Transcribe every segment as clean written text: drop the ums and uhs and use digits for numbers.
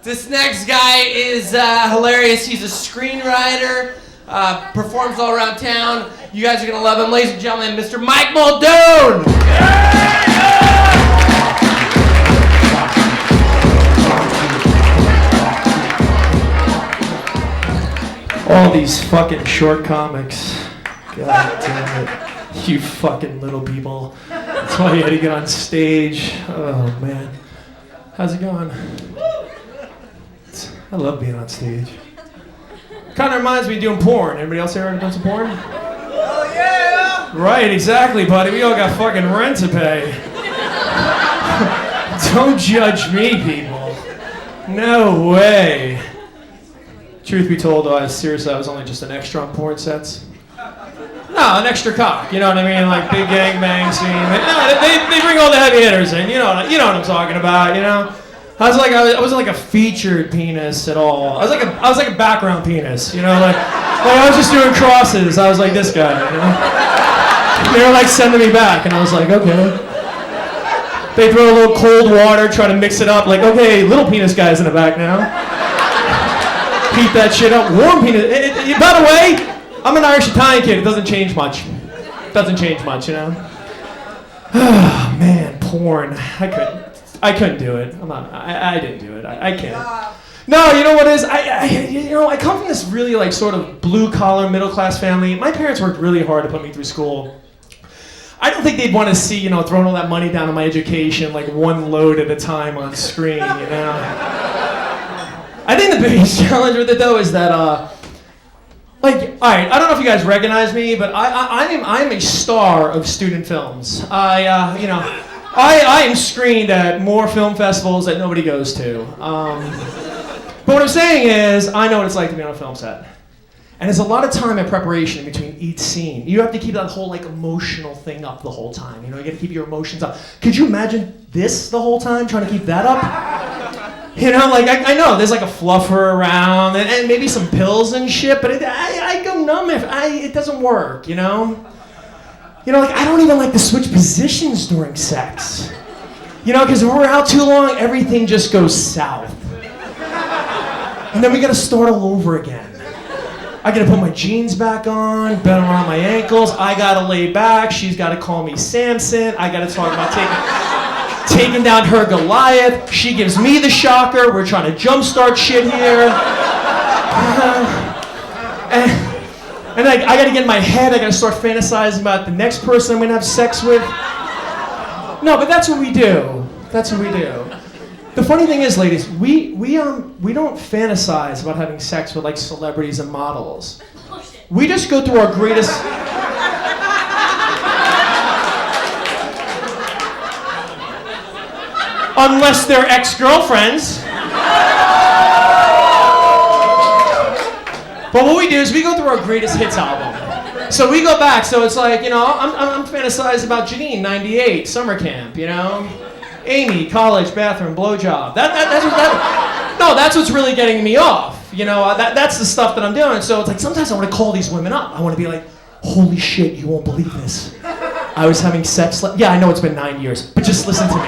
This next guy is hilarious. He's a screenwriter, performs all around town. You guys are going to love him. Ladies and gentlemen, Mr. Mike Muldoon. All these fucking short comics. God damn it. You fucking little people. That's why you had to get on stage. Oh, man. How's it going? I love being on stage. Kind of reminds me of doing porn. Anybody else here ever done some porn? Oh, yeah! Right, exactly, buddy. We all got fucking rent to pay. Don't judge me, people. No way. Truth be told, seriously, I was only just an extra on porn sets. No, an extra cock, you know what I mean? Like big gangbang scene. No, they bring all the heavy hitters in, you know what I'm talking about, you know? I wasn't like a featured penis at all. I was like a background penis, you know, like I was just doing crosses. I was like this guy, you know? They were like sending me back, and I was like, okay. They throw a little cold water, try to mix it up, like, okay, little penis guy's in the back now. Heat that shit up. Warm penis. By the way, I'm an Irish Italian kid. It doesn't change much. You know? Oh, man, porn. I couldn't do it. I didn't do it. I can't. No, you know what it is? I come from this really like sort of blue collar, middle class family. My parents worked really hard to put me through school. I don't think they'd want to see, you know, throwing all that money down on my education like one load at a time on screen, you know? I think the biggest challenge with it though is that, like, all right, I don't know if you guys recognize me, but I'm a star of student films. I am screened at more film festivals that nobody goes to. But what I'm saying is, I know what it's like to be on a film set. And there's a lot of time and preparation in between each scene. You have to keep that whole like emotional thing up the whole time. You know, you got to keep your emotions up. Could you imagine this the whole time, trying to keep that up? You know, like I know there's like a fluffer around and maybe some pills and shit, but I go numb if it doesn't work. You know, like I don't even like to switch positions during sex. You know, because if we're out too long, everything just goes south, and then we got to start all over again. I gotta put my jeans back on, bend around my ankles. I gotta lay back. She's gotta call me Samson. I gotta talk about taking down her Goliath. She gives me the shocker. We're trying to jumpstart shit here. And I gotta get in my head. I gotta start fantasizing about the next person I'm gonna have sex with. No, but that's what we do. The funny thing is, ladies, we don't fantasize about having sex with like celebrities and models. We just go through our greatest. Unless they're ex-girlfriends. But what we do is we go through our greatest hits album. So we go back. So it's like, you know, I'm fantasizing about Janine, 98, summer camp, you know. Amy, college, bathroom, blowjob. That's what's really getting me off. You know, that's the stuff that I'm doing. So it's like sometimes I want to call these women up. I want to be like, holy shit, you won't believe this. I was having sex. Yeah, I know it's been 9 years, but just listen to me.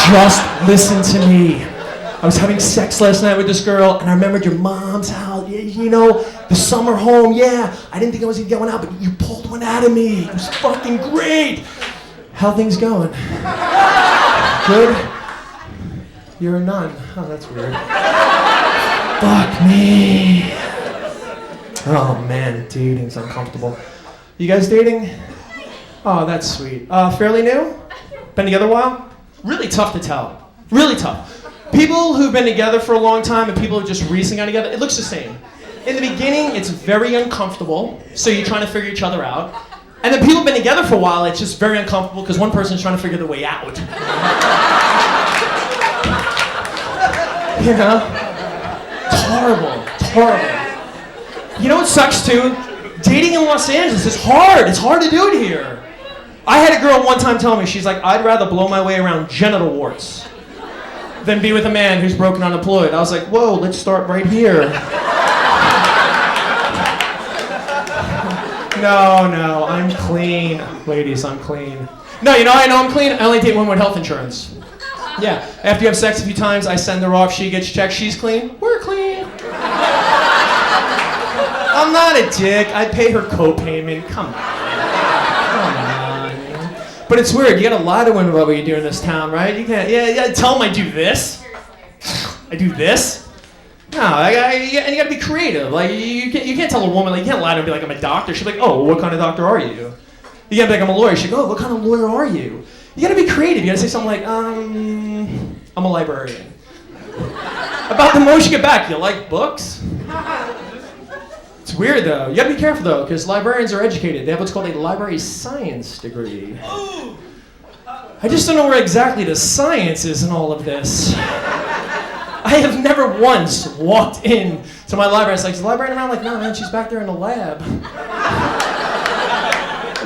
Just listen to me. I was having sex last night with this girl, and I remembered your mom's house. You know, the summer home. Yeah, I didn't think I was gonna get one out, but you pulled one out of me. It was fucking great. How things going? Good? You're a nun. Oh, that's weird. Fuck me. Oh man, dating's uncomfortable. You guys dating? Oh, that's sweet. Fairly new? Been together a while? Really tough to tell. Really tough. People who've been together for a long time and people who just recently got together, it looks the same. In the beginning, it's very uncomfortable, so you're trying to figure each other out. And then people who've been together for a while, it's just very uncomfortable because one person's trying to figure the way out. You know? It's horrible. You know what sucks too? Dating in Los Angeles is hard. It's hard to do it here. I had a girl one time tell me, she's like, I'd rather blow my way around genital warts than be with a man who's broken unemployed. I was like, whoa, let's start right here. No, I'm clean. Ladies, I'm clean. No, you know I know I'm clean? I only date women with health insurance. Yeah, after you have sex a few times, I send her off, she gets checked, she's clean, we're clean. I'm not a dick, I pay her co-payment, come on. But it's weird, you gotta lie to women about what you do in this town, right? You can't, yeah, tell them I do this. I do this. No, and you gotta be creative. Like, you can't tell a woman, like, you can't lie to her and be like, I'm a doctor. She'll be like, oh, what kind of doctor are you? You gotta be like, I'm a lawyer. She'll go, oh, what kind of lawyer are you? You gotta be creative. You gotta say something like, I'm a librarian. About the most you get back, you like books? It's weird though. You gotta be careful though, because librarians are educated. They have what's called a library science degree. I just don't know where exactly the science is in all of this. I have never once walked in to my library. It's like, is the librarian around? Like, no, man, she's back there in the lab.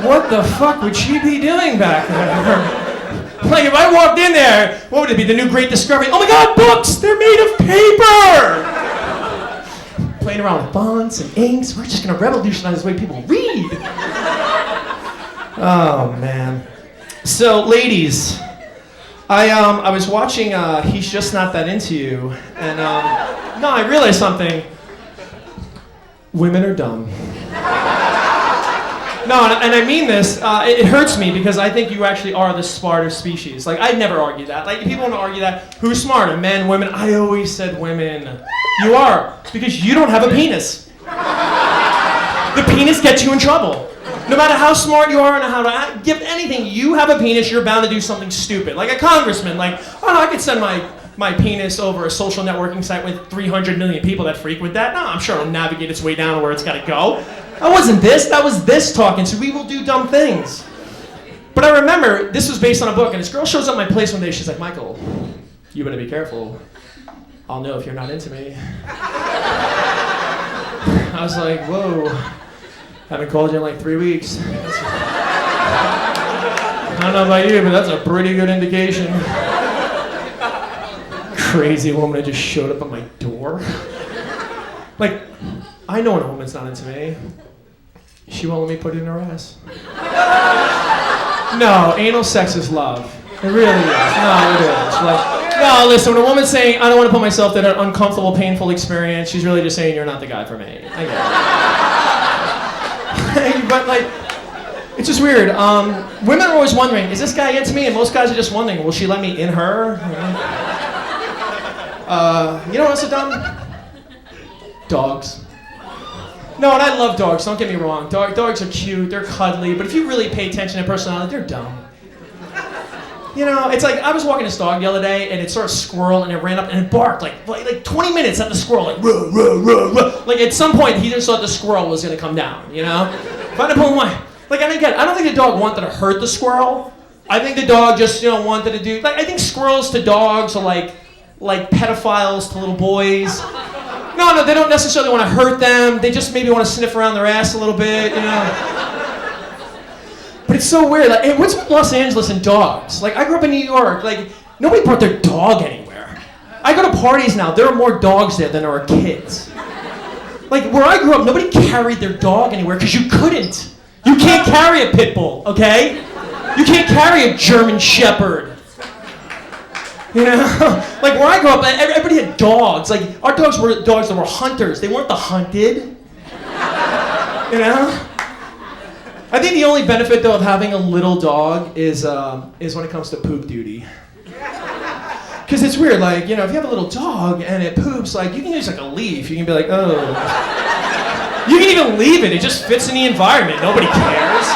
What the fuck would she be doing back there? Like, if I walked in there, what would it be? The new great discovery? Oh my God, books! They're made of paper! Playing around with fonts and inks. We're just gonna revolutionize the way people read. Oh, man. So, ladies, I was watching He's Just Not That Into You, and no, I realized something. Women are dumb. No, and I mean this, it hurts me because I think you actually are the smarter species. Like, I'd never argue that. Like, people want to argue that. Who's smarter, men, women? I always said women. You are, because you don't have a penis. The penis gets you in trouble. No matter how smart you are and how to give anything, you have a penis, you're bound to do something stupid. Like a congressman, like, oh no, I could send my penis over a social networking site with 300 million people that frequent that. No, I'm sure it'll navigate its way down to where it's gotta go. That wasn't this, that was this talking, so we will do dumb things. But I remember, this was based on a book, and this girl shows up at my place one day, she's like, Michael, you better be careful. I'll know if you're not into me. I was like, whoa. Haven't called you in like 3 weeks. I don't know about you, but that's a pretty good indication. Crazy woman that just showed up at my door. Like, I know when a woman's not into me. She won't let me put it in her ass. No, anal sex is love. It really is. No, it is. Like, no, listen, when a woman's saying, I don't want to put myself through an uncomfortable, painful experience, she's really just saying, you're not the guy for me. I get it. But, like, it's just weird. Women are always wondering, is this guy into me? And most guys are just wondering, will she let me in her? You know what else is dumb? Dogs. No, and I love dogs, don't get me wrong. Dogs are cute, they're cuddly, but if you really pay attention to personality, they're dumb. You know, it's like, I was walking this dog the other day, and it saw a squirrel, and it ran up, and it barked like 20 minutes at the squirrel, like, ruh, ruh, ruh, ruh. Like, at some point, he just thought the squirrel was gonna come down, you know? But I don't think the dog wanted to hurt the squirrel. I think the dog just, wanted to do, like, I think squirrels to dogs are like pedophiles to little boys. No, they don't necessarily want to hurt them. They just maybe want to sniff around their ass a little bit, But it's so weird. Like, hey, what's with Los Angeles and dogs? Like, I grew up in New York. Like, nobody brought their dog anywhere. I go to parties now. There are more dogs there than there are kids. Like, where I grew up, nobody carried their dog anywhere because you couldn't. You can't carry a pit bull, okay? You can't carry a German Shepherd. Like where I grew up, everybody had dogs. Like our dogs were dogs that were hunters. They weren't the hunted. I think the only benefit though of having a little dog is when it comes to poop duty. Because it's weird, like if you have a little dog and it poops, like you can use like a leaf. You can be like, oh. You can even leave it. It just fits in the environment. Nobody cares.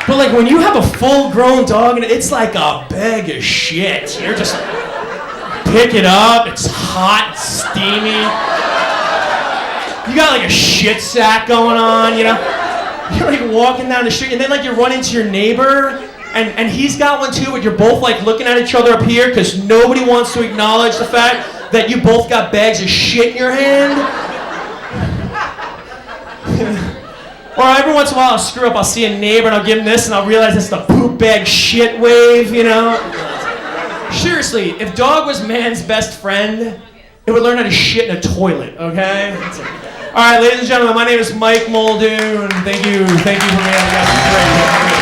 But like when you have a full-grown dog and it's like a bag of shit, you're just pick it up. It's hot, steamy. You got like a shit sack going on, You're like walking down the street and then like you run into your neighbor and he's got one too, but you're both like looking at each other up here because nobody wants to acknowledge the fact that you both got bags of shit in your hand. Or every once in a while I'll screw up, I'll see a neighbor and I'll give him this and I'll realize it's the poop bag shit wave, Seriously, if dog was man's best friend, it would learn how to shit in a toilet, okay? All right, ladies and gentlemen, my name is Mike Muldoon. Thank you for being here.